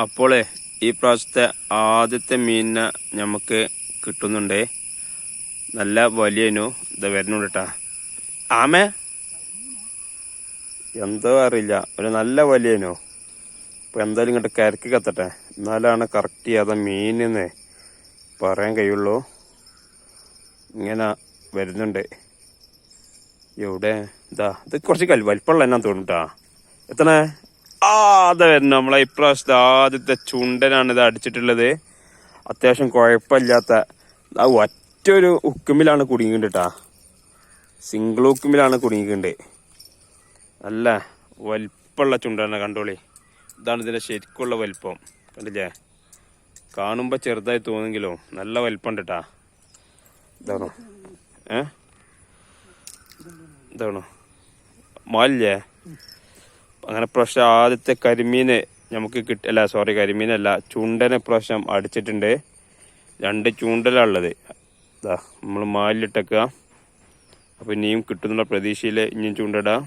അപ്പോളേ ഈ പ്രാവശ്യത്തെ ആദ്യത്തെ മീനിനെ നമുക്ക് കിട്ടുന്നുണ്ടേ. നല്ല വലിയനു ഇത് വരുന്നുണ്ട് കേട്ടാ. ആമേ എന്തോ അറിയില്ല, ഒരു നല്ല വലിയനു. ഇപ്പൊ എന്തായാലും ഇങ്ങോട്ട് കരക്ക് കത്തട്ടെ, എന്നാലാണ് കറക്റ്റ് ചെയ്യാതെ മീനെന്ന് പറയാൻ കഴിയുള്ളൂ. ഇങ്ങനെ വരുന്നുണ്ട്. എവിടെ ഇതാ, ഇത് കുറച്ച് വലിപ്പമുള്ള എന്നാ തോന്നുട്ടാ. എത്തണേ അതെ വരുന്നു. നമ്മളെ ഇപ്രാവശ്യത്തെ ആദ്യത്തെ ചുണ്ടനാണ് ഇത് അടിച്ചിട്ടുള്ളത്. അത്യാവശ്യം കുഴപ്പമില്ലാത്ത ഒറ്റൊരു ഉക്കുമ്പിലാണ് കുടുങ്ങിണ്ടിട്ടാ. സിംഗിൾ ഉക്കുമ്പിലാണ് കുടുങ്ങിയിട്ടുണ്ട്. നല്ല വലിപ്പമുള്ള ചുണ്ടന കണ്ടോളി. ഇതാണ് ഇതിന്റെ ശരിക്കുള്ള വലിപ്പം. കണ്ടില്ലേ, കാണുമ്പോ ചെറുതായി തോന്നെങ്കിലും നല്ല വലിപ്പമുണ്ട് കേട്ടാ. ഇതാണോ ഇതാണോ മാലില്ലേ. അങ്ങനെ പ്രാവശ്യം ആദ്യത്തെ കരിമീന് നമുക്ക് കിട്ടില്ല. കരിമീനല്ല, ചൂണ്ടനെ പ്രാവശ്യം അടിച്ചിട്ടുണ്ട്. 2 ചൂണ്ടലുള്ളത്. ഇതാ നമ്മൾ മാലിലിട്ടേക്കുക. അപ്പോൾ ഇനിയും കിട്ടുന്നുള്ള പ്രതീക്ഷയിൽ ഇനിയും ചൂണ്ടിടാം.